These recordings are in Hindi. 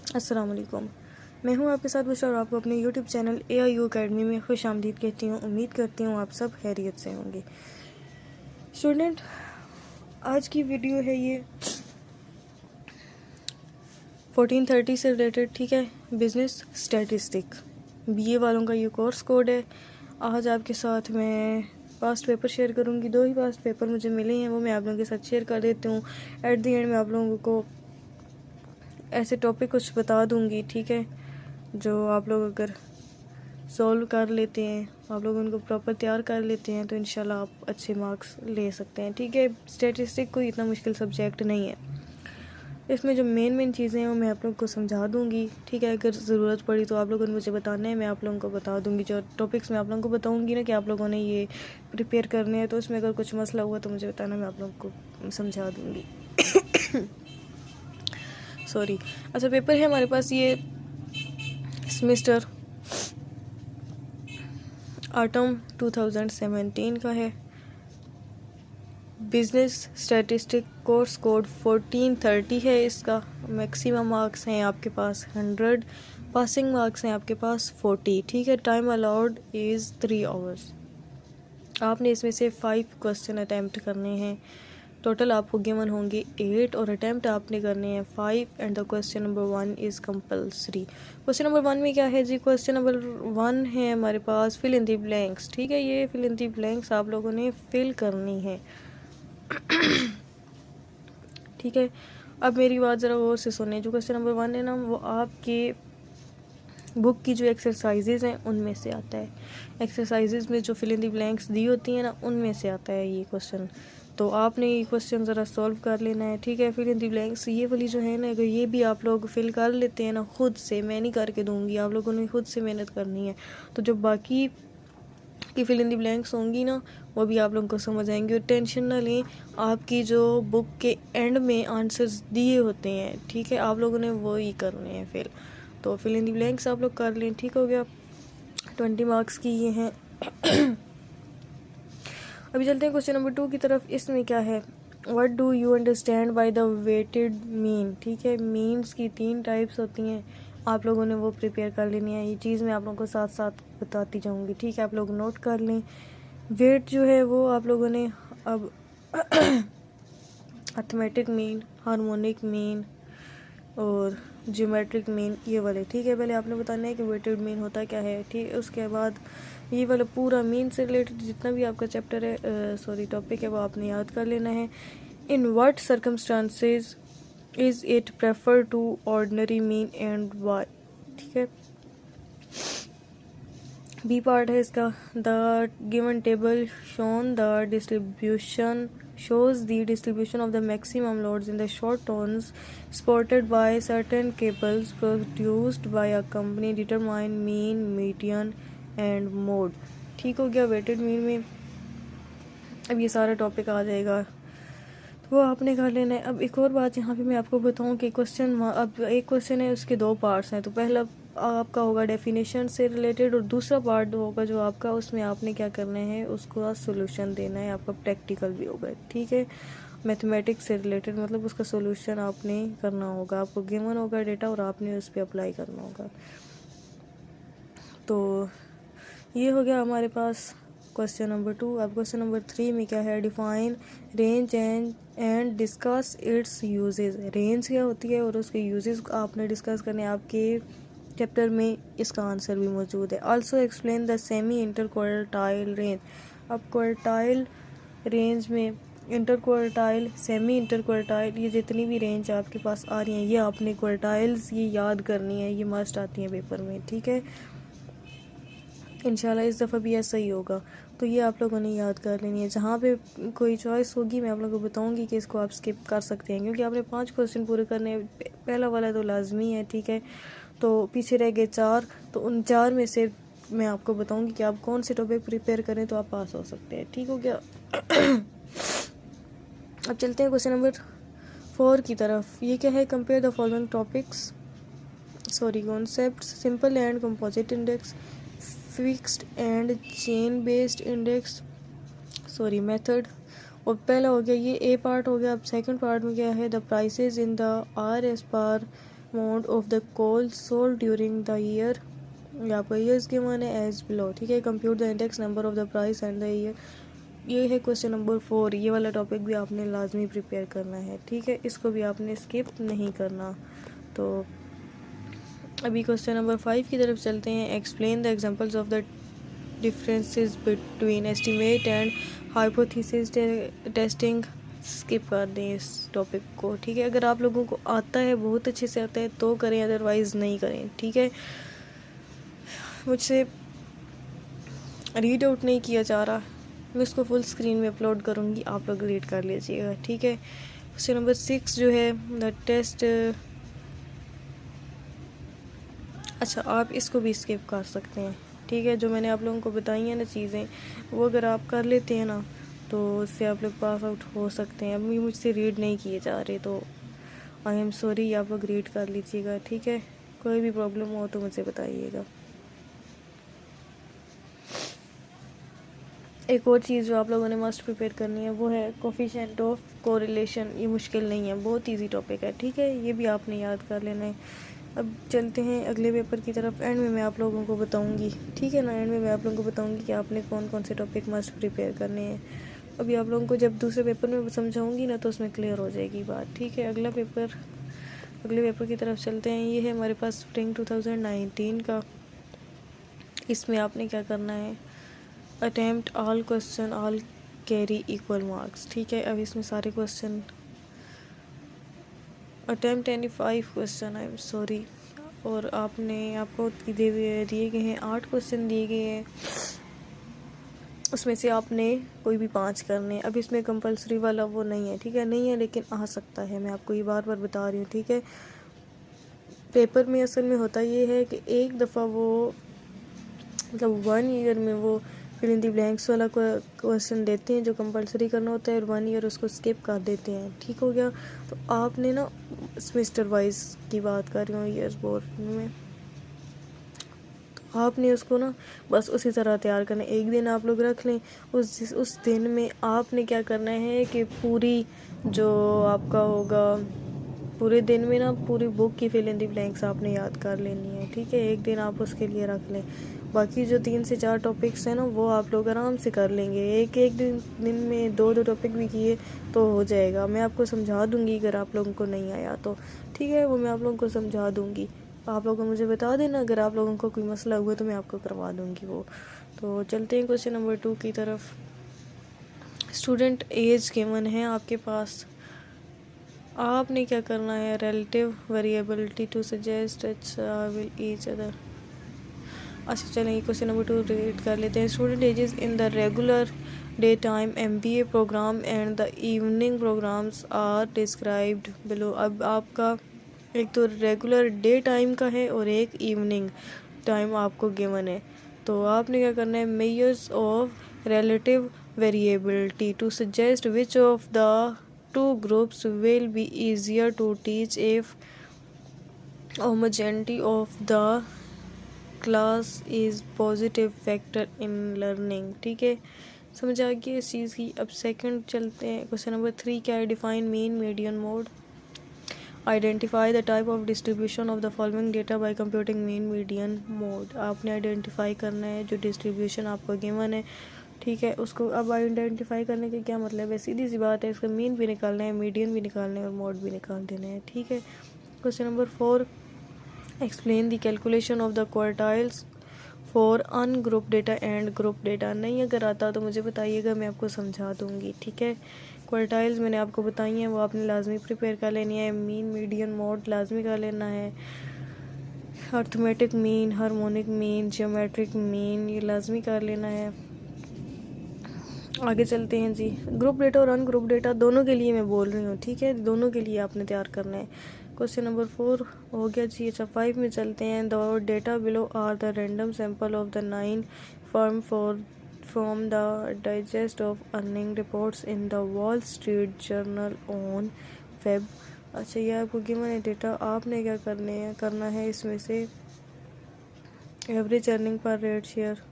अस्सलाम वालेकुम। मैं हूं आपके साथ बुशरा और आपको अपने यूट्यूब चैनल AIU अकेडमी में खुश आमदीद कहती हूं। उम्मीद करती हूं आप सब खैरियत से होंगे। स्टूडेंट, आज की वीडियो है ये 1430 से रिलेटेड, ठीक है। बिजनेस स्टैटिस्टिक BA वालों का ये कोर्स कोड है। आज आपके साथ मैं पास्ट पेपर शेयर करूंगी। 2 ही पास्ट पेपर मुझे मिले हैं, वो मैं आप लोगों के साथ शेयर कर देती हूँ। एट द एंड मैं आप लोगों को ऐसे टॉपिक कुछ बता दूंगी, ठीक है, जो आप लोग अगर सॉल्व कर लेते हैं, आप लोग उनको प्रॉपर तैयार कर लेते हैं तो इंशाल्लाह आप अच्छे मार्क्स ले सकते हैं, ठीक है। स्टैटिस्टिक कोई इतना मुश्किल सब्जेक्ट नहीं है। इसमें जो मेन चीज़ें हैं वो मैं आप लोगों को समझा दूंगी, ठीक है। अगर ज़रूरत पड़ी तो आप लोगों ने मुझे बताना है, मैं आप लोगों को बता दूंगी। जो टॉपिक्स मैं आप लोगों को बताऊंगी ना कि आप लोगों ने ये प्रिपेयर करने हैं, तो उसमें अगर कुछ मसला हुआ तो मुझे बताना, मैं आप लोगों को समझा दूंगी। सॉरी। अच्छा, पेपर है हमारे पास ये सेमेस्टर ऑटम 2017 का है। बिजनेस स्टैटिस्टिक कोर्स कोड 1430 है। इसका मैक्सिमम मार्क्स हैं आपके पास 100, पासिंग मार्क्स हैं आपके पास 40, ठीक है। Time allowed is 3 hours. आपने इसमें से 5 क्वेश्चन अटैम्प्ट करने हैं। टोटल आपको गिवन होंगे 8 और अटैम्प्ट आपने करने हैं 5 and the question number 1 is compulsory. Question number 1 में क्या है जी? क्वेश्चन नंबर 1 है हमारे पास फिल इन दी ब्लैंक्स, ठीक है। ये फिल इन दी ब्लैंक्स आप लोगों ने फिल करनी है, ठीक है। अब मेरी बात ज़रा गौर से सुने। जो क्वेश्चन नंबर 1 है ना, वो आपके बुक की जो एक्सरसाइजेज़ हैं उनमें से आता है। एक्सरसाइजेज़ में जो फिल इन दी ब्लैंक्स दी होती हैं ना, उनमें से आता है ये क्वेश्चन। तो आपने ये क्वेश्चन ज़रा सॉल्व कर लेना है, ठीक है। फिल इन दी ब्लैंक्स ये वाली जो है ना, अगर ये भी आप लोग फिल कर लेते हैं ना खुद से, मैं नहीं करके दूंगी, आप लोगों ने खुद से मेहनत करनी है, तो जो बाकी की फिल इन दी ब्लैंक्स होंगी ना, वो भी आप लोगों को समझ आएंगी। और टेंशन ना लें, आपकी जो बुक के एंड में आंसर्स दिए होते हैं, ठीक है, आप लोगों ने वो ही करने हैं फिल। तो फिल इन दी ब्लैंक्स आप लोग कर लें, ठीक हो गया। 20 मार्क्स की ये हैं। अभी चलते हैं क्वेश्चन नंबर 2 की तरफ। इसमें क्या है? What do you understand by the weighted mean, ठीक है। मीन्स की 3 टाइप्स होती हैं, आप लोगों ने वो प्रिपेयर कर लेनी है। ये चीज़ मैं आप लोगों को साथ साथ बताती जाऊंगी, ठीक है। आप लोग नोट कर लें। वेट जो है वो आप लोगों ने अब अर्थमेटिक मीन, हार्मोनिक मीन और ज्योमेट्रिक मीन, ये वाले, ठीक है। पहले आपने बताना है कि वेटेड मीन होता क्या है, ठीक है। उसके बाद ये वाला पूरा मीन से रिलेटेड जितना भी आपका चैप्टर है, सॉरी टॉपिक है, वो आपने याद कर लेना है। In what circumstances is it prefer to ordinary mean and why, ठीक है। बी पार्ट है इसका। The given table shown the distribution shows the distribution of the maximum loads in the short tones supported by certain cables produced by a company. Determine mean, median and mode, ठीक हो गया। वेटेड मीन में अब ये सारा टॉपिक आ जाएगा, तो वो आपने कर लेना है। अब एक और बात यहाँ पे मैं आपको बताऊँ कि क्वेश्चन, अब एक क्वेश्चन है उसके 2 पार्ट्स हैं। तो पहला आपका होगा डेफिनेशन से रिलेटेड और दूसरा पार्ट होगा जो आपका, उसमें आपने क्या करना है, उसको सोल्यूशन देना है। आपका प्रैक्टिकल भी होगा, ठीक है। मैथमेटिक्स से रिलेटेड, मतलब उसका सोल्यूशन आपने करना होगा। आपको गिवन होगा डेटा और आपने उस पर अप्लाई करना होगा। तो ये हो गया हमारे पास क्वेश्चन नंबर 2। अब क्वेश्चन नंबर 3 में क्या है? Define range and discuss it's uses. Range क्या होती है और उसके यूजेस आपने डिस्कस करने हैं। आपके चैप्टर में इसका आंसर भी मौजूद है। Also explain the semi inter quartile range. अब क्वार्टाइल रेंज में inter quartile, semi inter quartile, ये जितनी भी रेंज आपके पास आ रही हैं, ये आपने क्वार्टाइल्स ये याद करनी है, ये मस्ट आती हैं पेपर में, ठीक है। इंशाल्लाह इस दफ़ा भी ऐसा ही होगा, तो ये आप लोगों ने याद कर लेनी है। जहाँ पे कोई चॉइस होगी मैं आप लोगों को बताऊंगी कि इसको आप स्किप कर सकते हैं, क्योंकि आपने 5 क्वेश्चन पूरे करने हैं। पहला वाला तो लाजमी है, ठीक है। तो पीछे रह गए 4, तो उन 4 में से मैं आपको बताऊंगी कि आप कौन से टॉपिक प्रिपेयर करें तो आप पास हो सकते हैं, ठीक हो गया। अब चलते हैं क्वेश्चन नंबर 4 की तरफ। ये क्या है? Compare the following topics, sorry concepts, simple and composite index, fixed and chain based index, sorry method. और पहला हो गया ये ए पार्ट हो गया। अब सेकंड पार्ट में क्या है? The prices in the R S per amount of the coal sold during the year, यहाँ पर ईयर्स के माने एज बिलो, ठीक है। Compute the index number of the price and the year, ये है क्वेश्चन नंबर 4। ये वाला टॉपिक भी आपने लाजमी प्रिपेयर करना है, ठीक है, इसको भी आपने स्किप नहीं करना। तो अभी क्वेश्चन नंबर 5 की तरफ चलते हैं। Explain the examples of the differences between estimate and hypothesis testing. Skip कर दें इस टॉपिक को, ठीक है। अगर आप लोगों को आता है, बहुत अच्छे से आता है तो करें, अदरवाइज़ नहीं करें, ठीक है। मुझसे रीड आउट नहीं किया जा रहा, मैं इसको फुल स्क्रीन में अपलोड करूँगी, आप लोग रीड कर लीजिएगा, ठीक है। क्वेश्चन नंबर 6 जो है द टेस्ट, अच्छा आप इसको भी स्किप कर सकते हैं, ठीक है। जो मैंने आप लोगों को बताई हैं ना चीज़ें, वो अगर आप कर लेते हैं ना तो उससे आप लोग पास आउट हो सकते हैं। अभी मुझसे रीड नहीं किए जा रहे तो आई एम सॉरी, आप लोग रीड कर लीजिएगा, ठीक है। कोई भी प्रॉब्लम हो तो मुझे बताइएगा। एक और चीज़ जो आप लोगों ने मस्ट प्रिपेयर करनी है वो है कोफिशिएंट ऑफ कोरिलेशन। ये मुश्किल नहीं है, बहुत इजी टॉपिक है, ठीक है। ये भी आपने याद कर लेना है। अब चलते हैं अगले पेपर की तरफ। एंड में मैं आप लोगों को बताऊंगी, ठीक है ना, एंड में मैं आप लोगों को बताऊंगी कि आपने कौन कौन से टॉपिक मस्ट प्रिपेयर करने हैं। अभी आप लोगों को जब दूसरे पेपर में समझाऊंगी ना तो उसमें क्लियर हो जाएगी बात, ठीक है। अगले पेपर की तरफ चलते हैं। ये है हमारे पास स्प्रिंग 2019 का। इसमें आपने क्या करना है, attempt all question all carry equal marks, ठीक है। अब इसमें सारे question attempt any 5 question, I am sorry, और आपको दिए गए हैं 8 क्वेश्चन दिए गए हैं, उसमें से आपने कोई भी 5 करने हैं। अब इसमें कंपलसरी वाला वो नहीं है, ठीक है, नहीं है, लेकिन आ सकता है, मैं आपको ये बार बार बता रही हूँ, ठीक है। पेपर में असल में होता ये है कि एक दफ़ा वो मतलब 1 ईयर में वो फिल इन दी ब्लैंक्स वाला क्वेश्चन देते हैं जो कंपलसरी करना होता है, और 1 ईयर उसको स्किप कर देते हैं, ठीक हो गया। तो आपने ना सेमेस्टर वाइज की बात कर रही हूँ, ईयर्स बोर्ड में, तो आपने उसको ना बस उसी तरह तैयार करना है। एक दिन आप लोग रख लें, उस दिन में आपने क्या करना है कि पूरी जो आपका होगा पूरे दिन में ना पूरी बुक की फिल इन दी ब्लैंक्स आपने याद कर लेनी है, ठीक है। एक दिन आप उसके लिए रख लें, बाकी जो 3 से 4 टॉपिक्स हैं ना वो आप लोग आराम से कर लेंगे। एक दिन में 2 टॉपिक भी किए तो हो जाएगा। मैं आपको समझा दूंगी अगर आप लोगों को नहीं आया तो, ठीक है, वो मैं आप लोगों को समझा दूंगी। आप लोग मुझे बता देना अगर आप लोगों को कोई मसला हुआ तो मैं आपको करवा दूंगी वो। तो चलते हैं क्वेश्चन नंबर 2 की तरफ। स्टूडेंट एज गिवन है आपके पास, आपने क्या करना है, relative variability to suggest will each other. अच्छा चलें, क्वेश्चन नंबर 2 रीड कर लेते हैं। Student ages in the regular day time MBA program and the evening programs are described below. अब आपका एक तो रेगुलर डे टाइम का है और एक इवनिंग टाइम आपको गिवन है, तो आपने क्या करना है, measures of relative variability to suggest which of the 2 groups will be easier to teach if homogeneity of the class is positive factor in learning, ठीक है, समझ आ गई इस चीज़ की। अब सेकंड चलते हैं। क्वेश्चन नंबर 3 क्या है, define mean median mode. Identify the type of distribution of the following data bye computing mean median mode. आपने आइडेंटिफाई करना है जो डिस्ट्रीब्यूशन आपको गिवन है, ठीक है, उसको अब आइडेंटिफाई करने के क्या मतलब है, सीधी सी बात है, इसका मीन भी निकालना है, मीडियन भी निकालना है और मोड भी निकाल देना है, ठीक है। Question number 4, explain the calculation of the quartiles for ungroup data and group data. नहीं अगर आता तो मुझे बताइएगा, मैं आपको समझा दूंगी, ठीक है। क्वार्टाइल्स मैंने आपको बताई हैं, वो आपने लाजमी प्रिपेयर कर लेनी है। मीन मीडियन मोड लाजमी कर लेना है। Arithmetic mean, harmonic mean, geometric mean, ये लाजमी कर लेना है। आगे चलते हैं जी। ग्रुप डेटा और अनग्रुप डेटा दोनों के लिए मैं बोल रही हूँ, ठीक है, दोनों के लिए आपने तैयार करना है। क्वेश्चन नंबर 4 हो गया जी। अच्छा 5 में चलते हैं। The data below are the random sample of the 9 firm from the digest of earning reports in the Wall Street Journal on Feb. अच्छा ये आपको गिवन है डेटा, आपने क्या करना है इसमें से average earning per rate share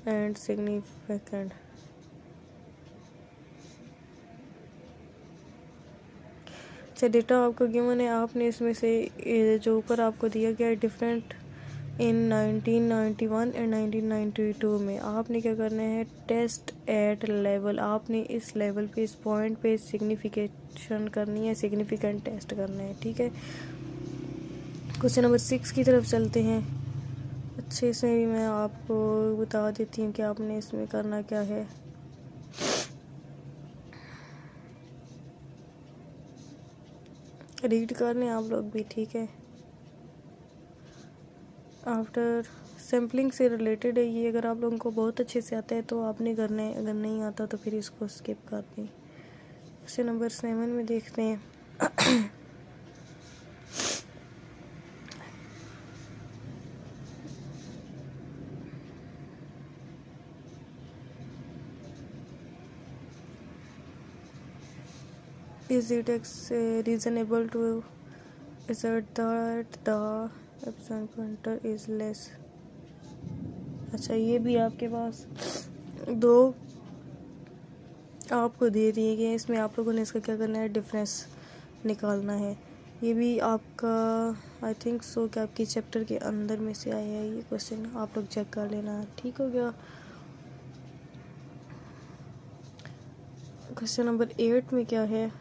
and significant. अच्छा, डेटा आपको गिवन है, आपने इसमें से जो ऊपर आपको दिया गया है डिफरेंट इन 1991 एंड 1992 में, आपने क्या करना है, टेस्ट एट लेवल, आपने इस लेवल पे, इस पॉइंट पे सिग्निफिकेशन करनी है, सिग्निफिकेंट टेस्ट करना है, ठीक है। क्वेश्चन नंबर 6 की तरफ चलते हैं। अच्छे से भी मैं आपको बता देती हूँ कि आपने इसमें करना क्या है। रीड कर लें आप लोग भी, ठीक है। आफ्टर सैम्पलिंग से रिलेटेड है ये, अगर आप लोगों को बहुत अच्छे से आता है तो आपने करना है, अगर नहीं आता तो फिर इसको स्किप कर दें। क्वेश्चन नंबर 7 में देखते हैं। Is it reasonable to assert that the absent pointer is less? अच्छा, ये भी आपके पास दो आपको दे दिए गए हैं, इसमें आप लोगों ने इसका क्या करना है, डिफरेंस निकालना है। ये भी आपका आई थिंक सो कि आपकी चैप्टर के अंदर में से आया है ये क्वेश्चन, आप लोग चेक कर लेना, ठीक हो गया। क्वेश्चन नंबर 8 में क्या है,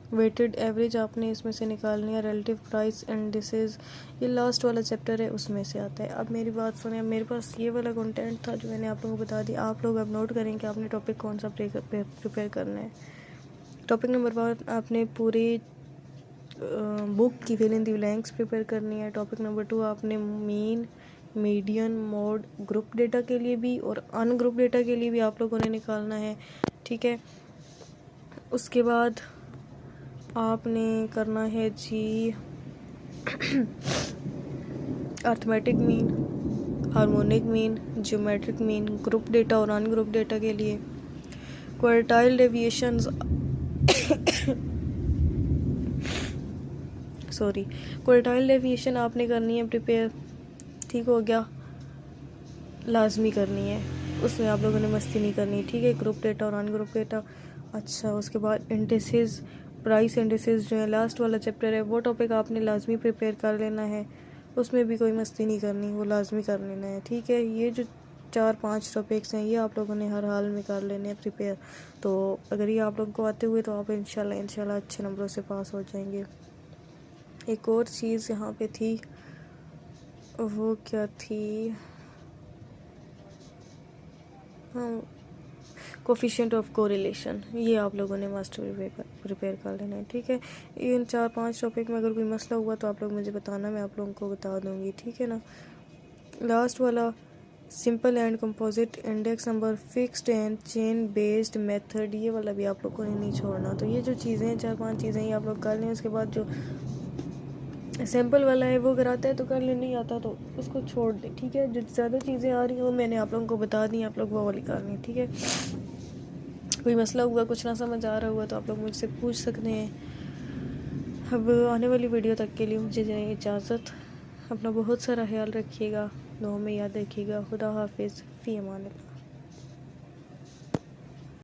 वेटेड एवरेज आपने इसमें से निकालनी है, रिलेटिव प्राइस इंडिसेस, ये लास्ट वाला चैप्टर है उसमें से आता है। अब मेरी बात सुने, मेरे पास ये वाला कंटेंट था जो मैंने आप लोगों को बता दिया, आप लोग अब नोट करें कि आपने टॉपिक कौन सा प्रिपेयर करना है। टॉपिक नंबर 1 आपने पूरी बुक की fill in the blanks prepare करनी है। टॉपिक नंबर 2 आपने mean, median, mode, group data के लिए भी और अनग्रुप डेटा के लिए भी आप लोगों ने निकालना है, ठीक है। उसके बाद आपने करना है जी arithmetic mean, harmonic mean, geometric mean, group data और अनग्रुप डेटा के लिए। क्वार्टाइल डेविएशंस क्वार्टाइल डेविएशन आपने करनी है प्रिपेयर, ठीक हो गया, लाजमी करनी है, उसमें आप लोगों ने मस्ती नहीं करनी, ठीक है। ग्रुप डेटा और अनग्रुप डेटा। अच्छा, उसके बाद इंडिसेस, प्राइस इंडिसेस जो है लास्ट वाला चैप्टर है, वो टॉपिक आपने लाजमी प्रिपेयर कर लेना है, उसमें भी कोई मस्ती नहीं करनी, वो लाजमी कर लेना है, ठीक है। ये जो 4-5 टॉपिक्स हैं ये आप लोगों ने हर हाल में कर लेने हैं प्रिपेयर। तो अगर ये आप लोगों को आते हुए तो आप इंशाल्लाह अच्छे नंबरों से पास हो जाएंगे। एक और चीज़ यहाँ पे थी, वो क्या थी, हाँ, कोफिशिएंट ऑफ कोरिलेशन, ये आप लोगों ने मस्ट प्रिपेयर कर लेना है, ठीक है। इन 4-5 टॉपिक में अगर कोई मसला हुआ तो आप लोग मुझे बताना, मैं आप लोगों को बता दूंगी, ठीक है ना। लास्ट वाला simple and composite index number, fixed and chain based method, ये वाला भी आप लोगों ने नहीं छोड़ना। तो ये जो चीज़ें हैं 4-5 चीज़ें ये आप लोग कर लें। उसके बाद जो सैम्पल वाला है वो अगर आता है तो कर ले, नहीं आता तो उसको छोड़ दें, ठीक है। जो ज़्यादा चीज़ें आ रही हैं वो मैंने आप लोगों को बता दी, आप लोग वो वाली कर लें, ठीक है। कोई मसला हुआ, कुछ ना समझ आ रहा हुआ तो आप लोग मुझसे पूछ सकते हैं। अब आने वाली वीडियो तक के लिए मुझे दें इजाज़त। अपना बहुत सारा ख्याल रखिएगा, दुआ में याद रखिएगा। खुदा हाफिज़, फ़ी अमान अल्लाह।